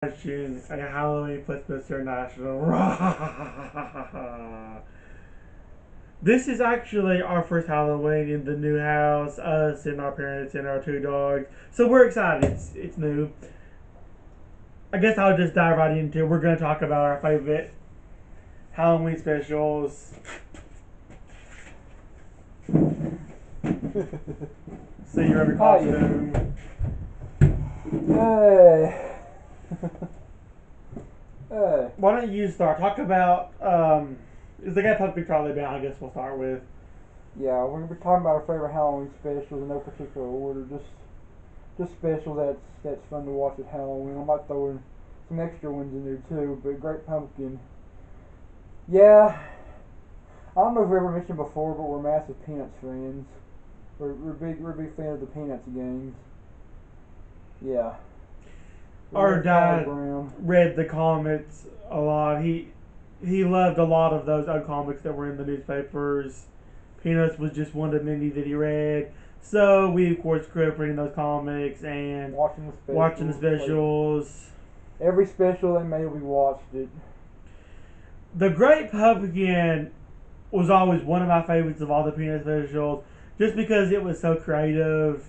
Watching a Halloween FunSmithsInternational. This is actually our first Halloween in the new house, us and our parents and our two dogs. So we're excited. It's new. I guess I'll just dive right into it. We're going to talk about our favorite Halloween specials. See your every costume. Hey. Why don't you start? Talk about, is the guy Puppy Charlie Brown, I guess we'll start with. Yeah, we're gonna be talking about our favorite Halloween specials in no particular order. Just specials that's fun to watch at Halloween. I might throw in some extra ones in there too. But Great Pumpkin. Yeah, I don't know if we ever mentioned before, but we're massive Peanuts fans. We're big fans of the Peanuts games. Yeah. Our dad read the comics a lot. He loved a lot of those old comics that were in the newspapers. Peanuts was just one of many that he read. So we of course grew up reading those comics and watching the specials. Like, every special they made, we watched it. The Great Pumpkin was always one of my favorites of all the Peanut specials, just because it was so creative.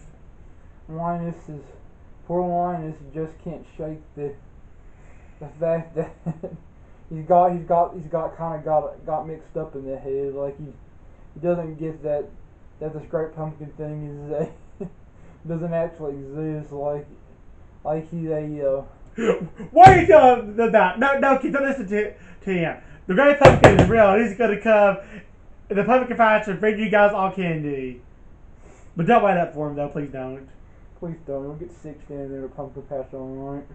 Poor Linus just can't shake the fact that he's got mixed up in the head. Like he doesn't get that this Great Pumpkin thing is doesn't actually exist. Like he's a What are you talking about? No, kids, don't listen to him. The Great Pumpkin is real. He's gonna come in the pumpkin patch and bring you guys all candy. But don't wait up for him though, please don't. Please don't. You'll get sick standing there with a pumpkin patch on, right?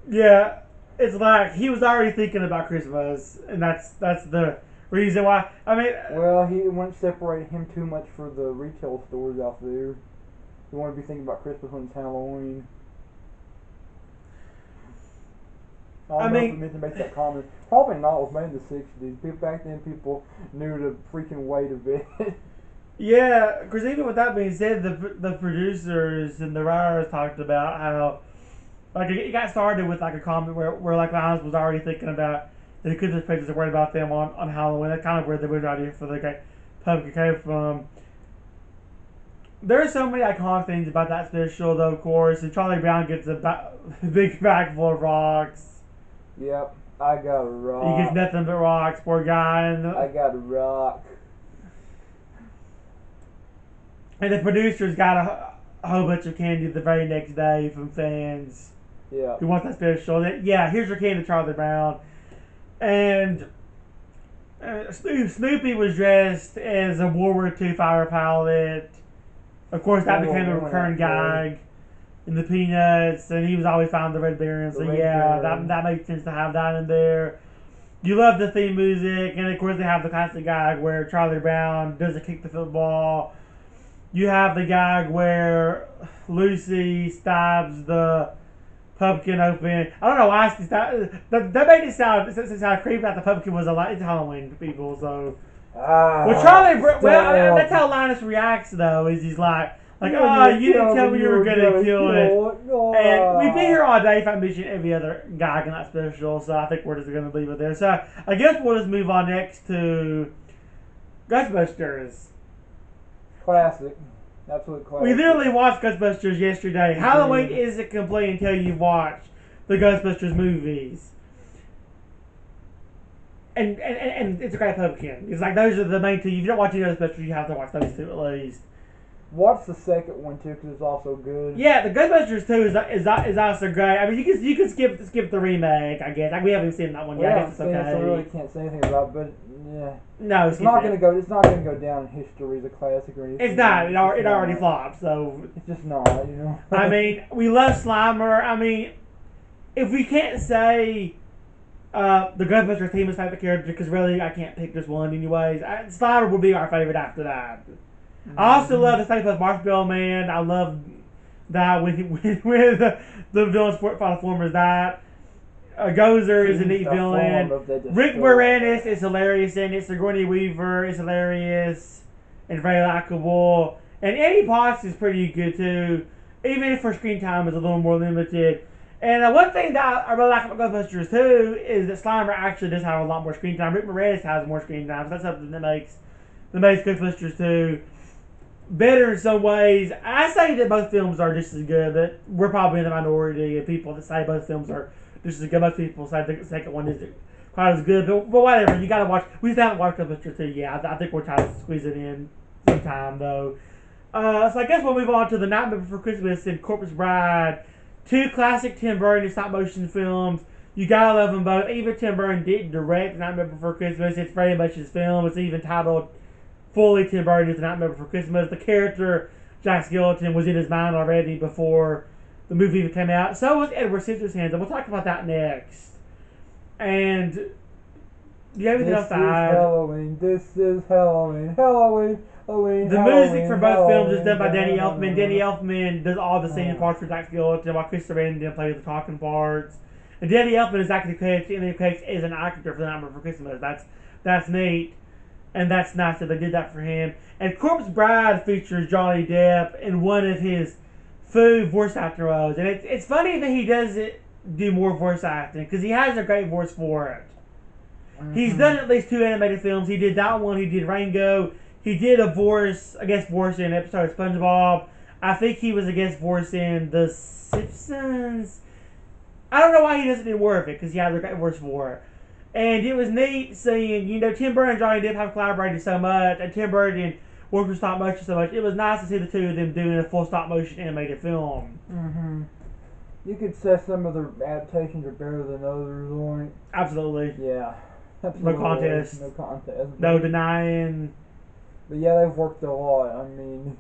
Yeah, it's like he was already thinking about Christmas, and that's the reason why. I mean, well, he wouldn't separate him too much for the retail stores out there. He wanted to be thinking about Christmas when it's Halloween. I don't know if we meant to make that comment. Probably not. It was made in the 60s. Back then, people knew the freaking weight of it. Yeah, because even with that being said, the producers and the writers talked about how, like, it got started with like a comment where like Linus was already thinking about the Christmas pages are worried about them on Halloween. That's kind of where the original idea for the Great Pumpkin came from. There are so many iconic things about that special, though. Of course, and Charlie Brown gets a big bag full of rocks. Yep, I got a rock. He gets nothing but rocks, poor guy. And I got a rock. And the producers got a whole bunch of candy the very next day from fans who want that special. Yeah, here's your candy, Charlie Brown. And Snoopy was dressed as a World War II fighter pilot. Of course, that became a recurring gag in the Peanuts, and he was always found the Red Baron. So that makes sense to have that in there. You love the theme music, and of course they have the classic gag where Charlie Brown doesn't kick the football. You have the gag where Lucy stabs the pumpkin open. I don't know why that made it sound creepy that the pumpkin was alive. It's Halloween, people. So, that's how Linus reacts though. Is he's like, oh, you didn't tell me you were gonna kill it. And we've been here all day if I mention every other gag in that special. So I think we're just gonna leave it there. So I guess we'll just move on next to Ghostbusters. Classic. Absolute classic. We literally watched Ghostbusters yesterday. Halloween isn't complete until you've watched the Ghostbusters movies. And it's a Great Pumpkin. It's like those are the main two. If you don't watch any Ghostbusters, you have to watch those two at least. Watch the second one too, because it's also good. Yeah, the Ghostbusters 2 is also great. I mean, you can skip the remake, I guess. Like, we haven't seen that one yet. I guess it's okay. So I really can't say anything about it, but yeah. No, it's not gonna go down in history as a classic or anything. It's not. It already flopped. So it's just not. I mean, we love Slimer. I mean, if we can't say the Ghostbusters theme is favorite character, because really I can't pick just one anyways. Slimer would be our favorite after that. I also love the Stay Puft Marshmallow Man. I love that when the villain's final form is that. Gozer is a neat villain. Rick Moranis is hilarious in it. Sigourney Weaver is hilarious and very likable. And Eddie Potts is pretty good too. even if her screen time is a little more limited. And one thing that I really like about Ghostbusters too is that Slimer actually does have a lot more screen time. Rick Moranis has more screen time, so that's something that makes Ghostbusters 2 better in some ways. I say that both films are just as good, but we're probably in the minority of people that say both films are just as good. Most people say the second one isn't quite as good, but whatever. You gotta watch. We still haven't watched Ghostbusters 2 yet. I think we're trying to squeeze it in sometime though. So I guess we'll move on to The Nightmare Before Christmas and Corpse Bride. Two classic Tim Burton stop motion films. You gotta love them both. Even Tim Burton didn't direct The Nightmare Before Christmas. It's very much his film. It's even titled fully Tim Burton's The Nightmare Before Christmas. The character Jack Skellington was in his mind already before the movie even came out. So was Edward Scissorhands, and we'll talk about that next. And do you have anything else to add? This is Halloween. Halloween. The music for both films is done by Danny Elfman. Danny Elfman does all the singing parts for Jack Skellington, while Chris Sarandon plays the talking parts. And Danny Elfman is actually credited as an actor for The Nightmare Before Christmas. That's neat, and that's nice that they did that for him. And Corpse Bride features Johnny Depp in one of his few voice acting roles, and it's funny that he doesn't do more voice acting because he has a great voice for it. Mm-hmm. He's done at least 2 animated films. He did that one. He did Rango. He did a guest voice in an episode of SpongeBob. I think he was a guest voice in The Simpsons. I don't know why he doesn't do more of it, because he has a great voice for it. And it was neat seeing, Tim Burton and Johnny Depp have collaborated so much, and Tim Burton worked with stop motion so much. It was nice to see the two of them doing a full stop motion animated film. Mm-hmm. You could say some of the adaptations are better than others, on it. Absolutely. Yeah. Absolutely. No contest. No contest. No denying. But yeah, they've worked a lot. I mean,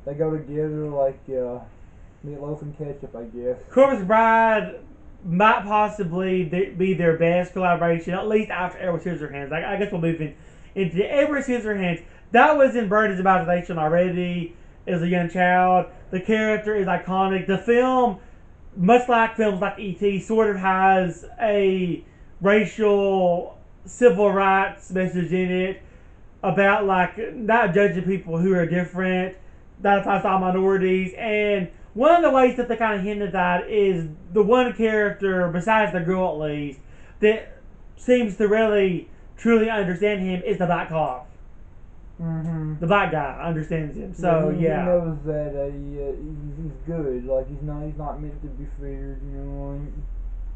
they go together like meatloaf and ketchup, I guess. Corpse Bride might possibly be their best collaboration, at least after Edward Scissorhands. I guess we'll move into Edward Scissorhands. That was in Burton's imagination already as a young child. The character is iconic. The film, much like films like E.T., sort of has a racial civil rights message in it about not judging people who are different, that's all minorities. And one of the ways that they kind of hint at that is the one character, besides the girl at least, that seems to really truly understand him is the black cop. Mm-hmm. The black guy understands him. So he knows that he's good. Like he's not meant to be feared.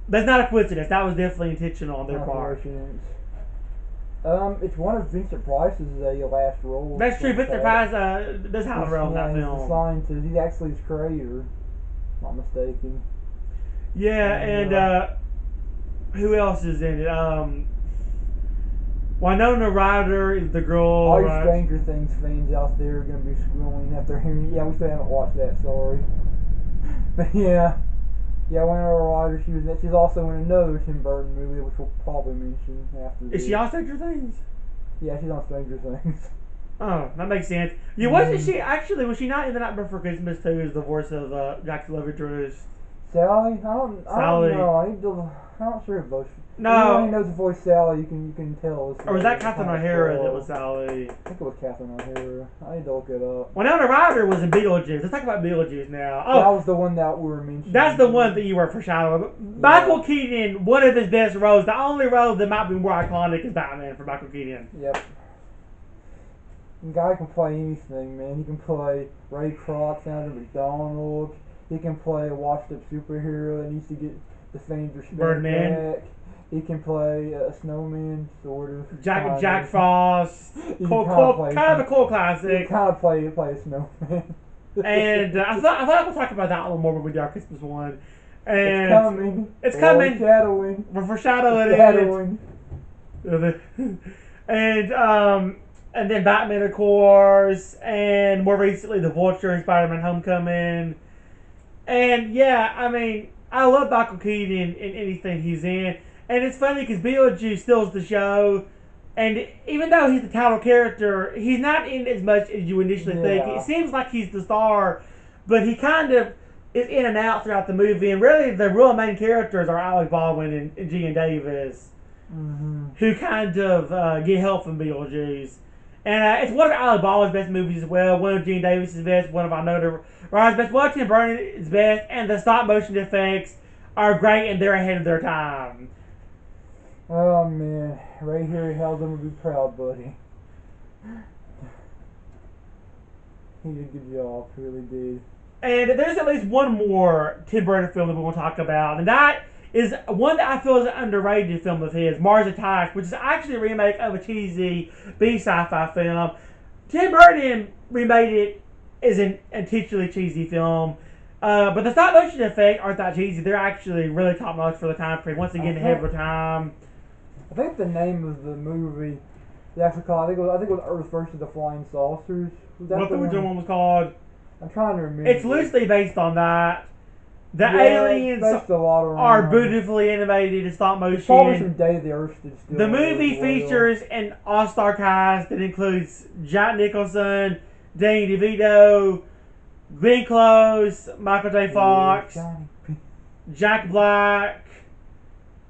That's not a coincidence. That was definitely intentional on their part. It's one of Vincent Price's last roles. That's true. Vincent Price does have a role in that film. He's the scientist. He's actually his creator. If I'm not mistaken. Yeah, and who else is in it? Winona Ryder is the girl. All you Stranger Things fans out there are going to be squealing after hearing. Yeah, we still haven't watched that. Sorry, but yeah, Winona Ryder. She's also in another Tim Burton movie, which we'll probably mention after. Is she on Stranger Things? Yeah, she's on Stranger Things. Oh, that makes sense. Yeah, wasn't she actually? Was she not in The Night Before Christmas too? As the voice of Jack's love interest? Sally? I don't know. I'm not sure if both. No. Anyone who knows the voice Sally, you can tell. Or was that Catherine O'Hara that was Sally? I think it was Catherine O'Hara. I need to look it up. Winona Ryder was in Beetlejuice. Let's talk about Beetlejuice now. Oh, that was the one that we were mentioning. That's the one that you were foreshadowing. Yeah. Michael Keaton, one of his best roles, the only role that might be more iconic is Batman for Michael Keaton. Yep. The guy can play anything, man. He can play Ray Kroc down to McDonald's. He can play a washed-up superhero that needs to get the fame's respect back. He can play a snowman, sort of. Jack Frost. Kind of a cool classic. He kind of play a snowman. And I thought we'll talk about that a little more when we do our Christmas one. And it's coming. Foreshadowing. We're foreshadowing it. And then Batman, of course, and more recently The Vulture and Spider-Man Homecoming. And yeah, I mean, I love Michael Keaton in anything he's in. And it's funny because Beetlejuice steals the show. And even though he's the title character, he's not in as much as you initially think. It seems like he's the star, but he kind of is in and out throughout the movie. And really, the real main characters are Alec Baldwin and Gian Davis, who kind of get help from Beetlejuice. And it's one of Alec Baldwin's best movies as well. One of Gene Davis's best. One of Winona Ryder's best. One of Tim Burton's best. And the stop motion effects are great, and they're ahead of their time. Oh man, Ray Harryhausen would be proud, buddy. He did a good job, he really did. And there's at least one more Tim Burton film that we want to talk about, and that is one that I feel is an underrated film of his, Mars Attacks, which is actually a remake of a cheesy B sci-fi film. Tim Burton remade it as an intentionally cheesy film, but the stop motion effects aren't that cheesy. They're actually really top notch for the time frame. Once again, ahead of their time. I think the name of the movie, they actually called, I think it was Earth versus the Flying Saucers. What the original one was called? I'm trying to remember. It's loosely based on that. The aliens are beautifully animated in stop motion. There's probably some Day of the Earth still. The movie features an all-star cast that includes Jack Nicholson, Danny DeVito, Glenn Close, Michael J. Fox, Jack Black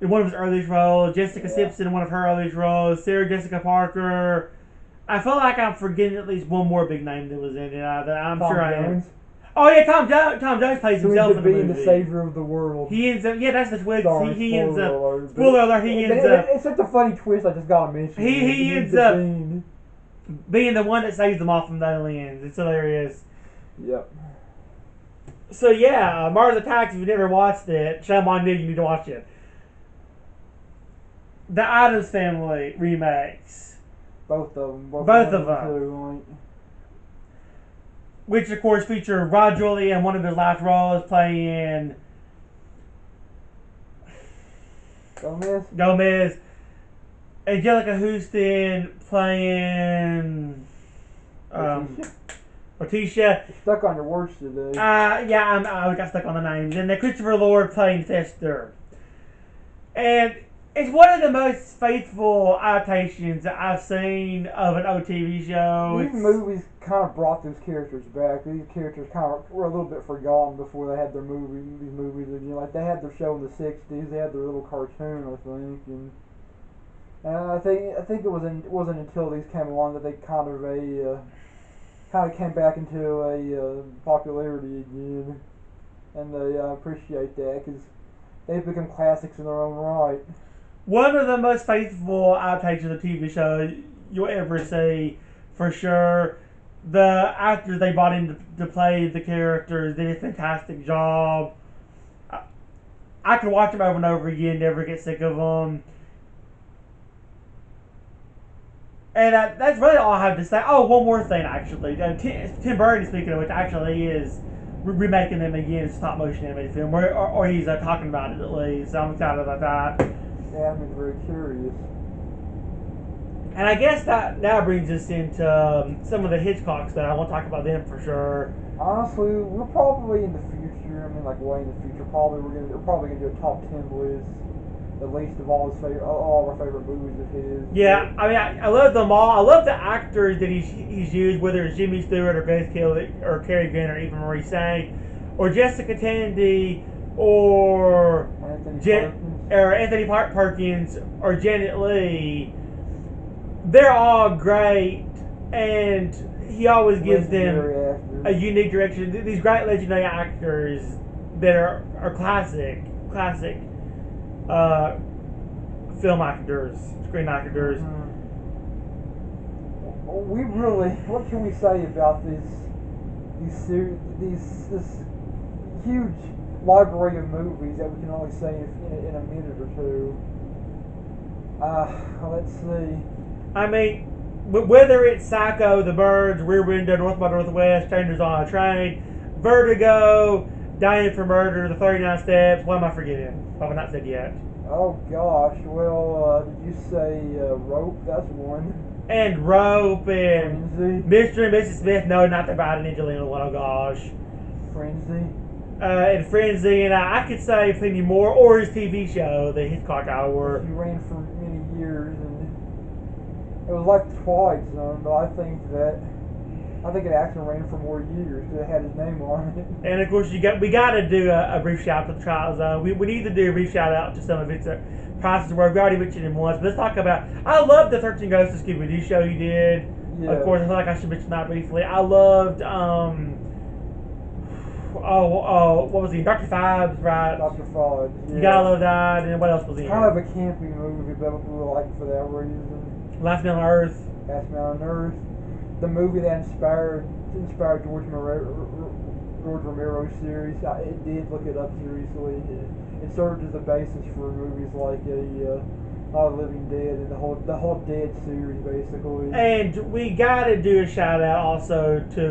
in one of his earliest roles, Jessica Simpson in one of her earliest roles, Sarah Jessica Parker. I feel like I'm forgetting at least one more big name that was in it. That I'm Tom sure Jones. I am. Oh yeah, Tom Jones plays himself in the movie. The savior of the world. He ends up, that's the twist. He ends up. Alert, spoiler alert. It's such a funny twist. I just gotta mention. He ends up being the one that saves them all from the aliens. It's hilarious. Yep. So yeah, Mars Attacks. If you've never watched it, shame on you. You need to watch it. The Addams Family remakes. Both of them. Both of them. Too, which of course feature Rod Julia in one of his last roles playing Gomez, Angelica Houston playing Letitia. You're stuck on your words today. I got stuck on the names. And then Christopher Lord playing Fester. And it's one of the most faithful adaptations that I've seen of an old TV show. These movies kind of brought those characters back. These characters kind of were a little bit forgotten before they had their these movies. You know, like they had their show in the '60s. They had their little cartoon, I think, and I think it wasn't until these came along that they kind of came back into a popularity again, and they appreciate that because they've become classics in their own right. One of the most faithful adaptations of the TV show you'll ever see, for sure. The actors they brought in to play the characters did a fantastic job. I could watch them over and over again, never get sick of them. And that's really all I have to say. Oh, one more thing, actually. Tim Burton, speaking of which, actually is remaking them again. It's a stop motion animated film, or he's talking about it at least. So I'm excited about that. Yeah, I'm very curious. And I guess that now brings us into some of the Hitchcocks that I want to talk about them for sure. Honestly, we're probably in the future. I mean, like way in the future. We're probably gonna do a top 10 list, at least of all of our favorite movies of his. Yeah, I mean, I love them all. I love the actors that he's used, whether it's Jimmy Stewart or Grace Kelly or Cary Grant or Eva Marie Saint or Jessica Tandy or Anthony Perkins or Janet Leigh. They're all great, and he always gives them a unique direction. These great legendary actors that are classic film actors, screen actors. What can we say about this huge library of movies that we can only say in a minute or two? Let's see. I mean, whether it's Psycho, The Birds, Rear Window, North by Northwest, Strangers on a Train, Vertigo, Dying for Murder, The 39 Steps, what am I forgetting? What have I not said yet? Oh gosh, well, did you say Rope? That's one. And Rope, and Frenzy. Mr. and Mrs. Smith, no, not the Bride and Angelina, oh gosh. Frenzy. And Frenzy, and I could say plenty more, or his TV show, The Hitchcock Hour. He ran for many years, and it was like The Twilight Zone, but I think it actually ran for more years because it had his name on it. And of course, we got to do a brief shout out to The Twilight Zone. We need to do a brief shout out to some of its prices of work. We already mentioned him once, but let's talk about. I love the 13 Ghosts of Scooby-Doo show he did. Yeah. Of course, I feel like I should mention that briefly. I loved, what was he? Dr. Fives, right? Dr. Fudge. Yeah. You gotta love that. And what else was he? Kind of a campy movie, but we like it for that reason. Last Man on Earth. Last Man on Earth. The movie that inspired George Romero's series. It did look it up seriously. It served as the basis for movies like Night of the Living Dead and the whole Dead series, basically. And we gotta do a shout out also to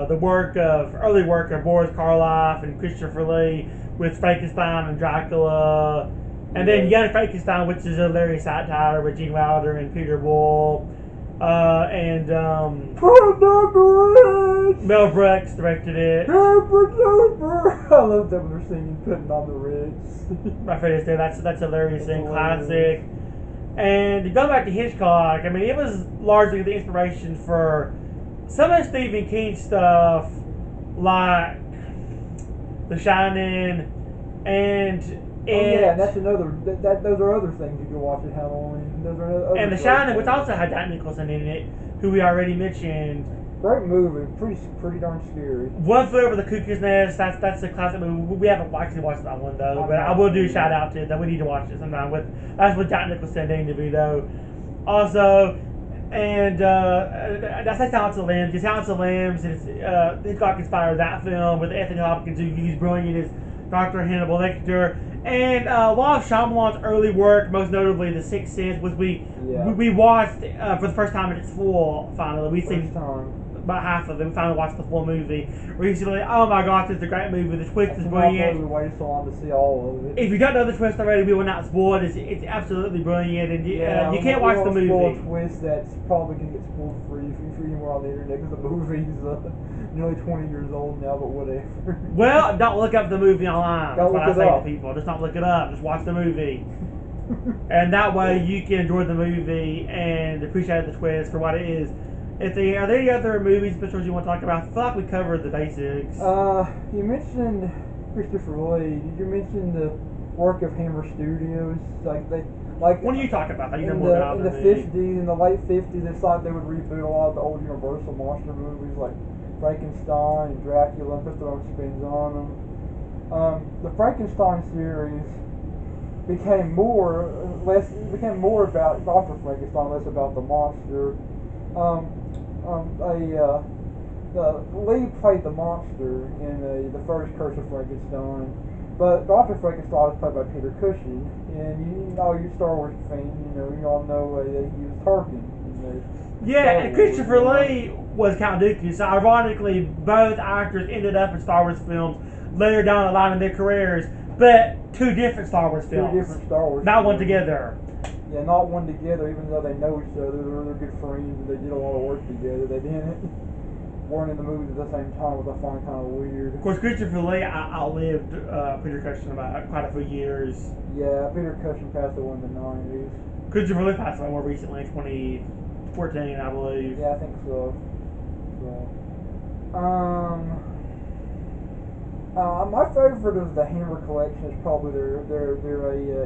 the early work of Boris Karloff and Christopher Lee with Frankenstein and Dracula, and then Young Frankenstein, which is a hilarious satire with Gene Wilder and Peter Bull, and Mel Brooks directed it. I love that when they're singing "Putting on the Ritz." My favorite thing. That's a hilarious and classic. And going back to Hitchcock, I mean, it was largely the inspiration for some of Stephen King stuff, like The Shining, and that's another. Those are other things you can watch at Halloween. Those are other and The Shining, which also had Jack Nicholson in it, who we already mentioned. Great movie, pretty darn scary. One Flew Over the Cuckoo's Nest. That's a classic movie. We haven't actually watched that one though, but I will do a shout out to it that we need to watch it sometime. That's with Jack Nicholson and Danny DeVito. Also, and that's Silence of the Lambs. Silence of the Lambs. Hitchcock inspired that film with Anthony Hopkins, who's brilliant as Dr. Hannibal Lecter. And a lot of Shyamalan's early work, most notably The Sixth Sense, was we watched for the first time in its full. Finally, we've seen about half of it. We finally watched the full movie recently. Oh my gosh, it's a great movie. The twist is brilliant. We waited so long to see all of it. If you don't know the twist already, we will not spoil it. It's absolutely brilliant, and you can't watch the movie. Spoil a twist that's probably gonna get spoiled for you if you see anywhere on the internet because the movie's nearly 20 years old now, but whatever. Well, don't look up the movie online. That's what I say to people. Just don't look it up. Just watch the movie. And that way you can enjoy the movie and appreciate the twist for what it is. Are there any other movies, specials you want to talk about? I feel like we covered the basics. You mentioned Christopher Lee. Did you mention the work of Hammer Studios? What are you talking about? In the 50s, in the late 50s, they thought they would reboot a lot of the old Universal monster movies like Frankenstein and Dracula and put their own spins on them. The Frankenstein series became more about Dr. Frankenstein, less about the monster. Lee played the monster in the first Curse of Frankenstein, but Dr. Frankenstein was played by Peter Cushing, and you Star Wars fans, you all know that he was Tarkin. And Christopher Lee was Count Dooku, so ironically, both actors ended up in Star Wars films later down the line in their careers, but two different Star Wars films. Two different Star Wars not films. One together. Yeah, not one together, even though they know each other, they're good friends, and they did a lot of work together. They weren't in the movies at the same time, which I find kind of weird. Of course, Christopher Lee outlived Peter Cushing about quite a few years. Yeah, Peter Cushing passed away in the 90s. Christopher Lee passed away more recently, 2014, I believe. Yeah, I think so. My favorite of the Hammer collection is probably their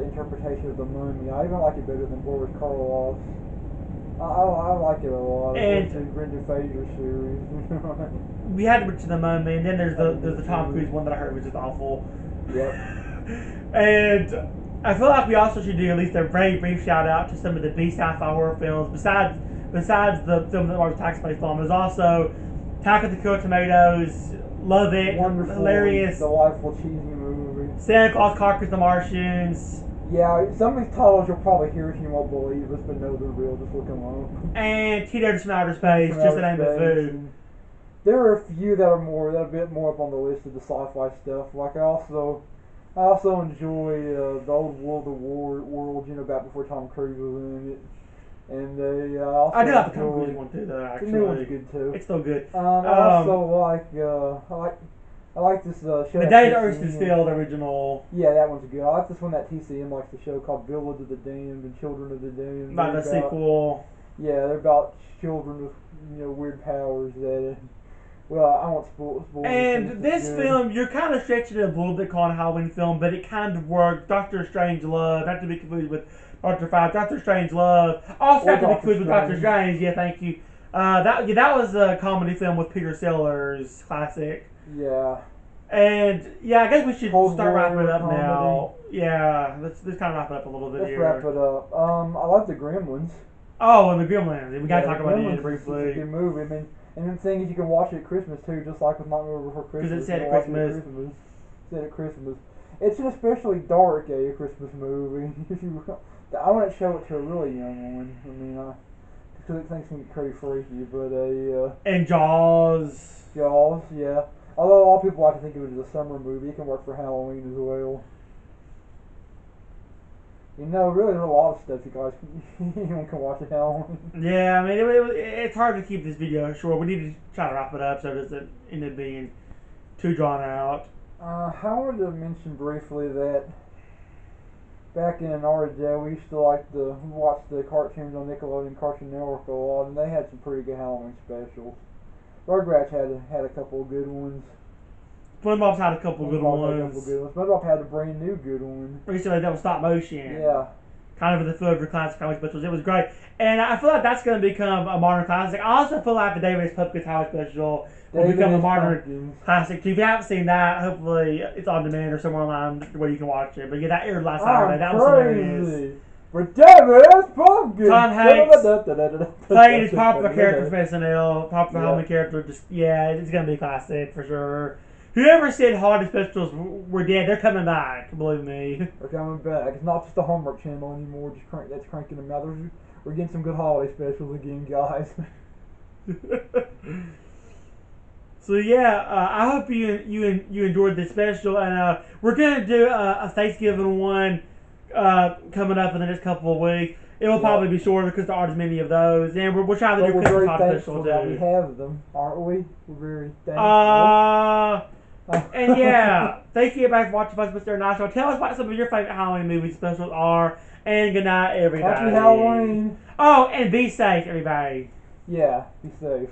interpretation of the Mummy. I even like it better than Boris Karloff's. I like it a lot. And the Brendan Fraser series. We had to mention the Mummy, and then there's the Tom Cruise one that I heard was just awful. Yep. And I feel like we also should do at least a very brief shout out to some of the B sci-fi horror films besides the film that was tax-based on. There's also Attack of the Killer Tomatoes. Love it. Wonderful. Hilarious. Delightful, cheesy movie. Santa Claus Conquers the Martians. Yeah, some of these titles you'll probably hear and you won't believe us, but no, they're real. Just look them up. And Teenagers from Outer Space, just the name of food. There are a few that are a bit more up on the list of the sci-fi stuff. Like I also enjoy the old World of World, back before Tom Cruise was in it. And I do like the Tom Cruise one too, though. Actually, the new one's good too. It's still good. I also I like this show. The Day the Earth is Still the original. Yeah, that one's good. I like this one that TCM likes, the show called Village of the Damned and Children of the Damned. About the sequel. Yeah, they're about children with weird powers that. Well, I won't spoil. And this film, you're kind of stretching it a little bit calling a Halloween film, but it kind of works. Doctor Strangelove, not to be confused with Dr. Five. Dr. Strangelove, also not to be confused with Doctor Strange. Yeah, thank you. That was a comedy film with Peter Sellers, classic. Yeah. And yeah, I guess we should Cold start wrapping it up War now. Yeah, let's kind of wrap it up a little bit Let's here. wrap it up. I like the Gremlins. Oh, and the Gremlins. We gotta talk about Gremlins it briefly. It's a good movie. I mean, and the thing is, you can watch it at Christmas too, just like with Nightmare Before Christmas. Because it said You at watch Christmas. It said at Christmas. It's an especially dark Christmas movie. I wouldn't show it to a really young one. I mean, because it thinks it can get pretty freaky. But And Jaws. Jaws, yeah. Although a lot of people like to think of it as a summer movie, it can work for Halloween as well. You know, really, there's a lot of stuff you guys anyone can watch at Halloween. Yeah, I mean, it's hard to keep this video short. We need to try to wrap it up so it doesn't end up being too drawn out. I wanted to mention briefly that back in our day, we used to like to watch the cartoons on Nickelodeon Cartoon Network a lot, and they had some pretty good Halloween specials. Rugrats had a couple of good ones. SpongeBob's had a couple good ones. SpongeBob had a brand new good one. Recently, that was stop motion. Yeah. Kind of the feel of your classic Halloween specials. It was great. And I feel like that's going to become a modern classic. I also feel like the David's Pumpkins Halloween special will become a modern classic too. If you haven't seen that, hopefully it's on demand or somewhere online where you can watch it. But yeah, that aired last Saturday. That was hilarious. For David's Pumpkins! Tom Hanks playing his popular character from SNL, popular Halloween character. It's going to be a classic for sure. Whoever said holiday specials were dead, they're coming back. Believe me. They're coming back. It's not just the Hallmark Channel anymore. That's cranking them out. We're getting some good holiday specials again, guys. So yeah, I hope you enjoyed this special, and we're gonna do a Thanksgiving one coming up in the next couple of weeks. It will probably be shorter because there aren't as many of those, and we're trying to do Christmas holiday special too. We have them, aren't we? We're very thankful. And yeah, thank you everybody for watching FunSmithsInternational. Tell us what some of your favorite Halloween movie specials are, and good night, everybody. Happy Halloween. Oh, and be safe, everybody. Yeah, be safe.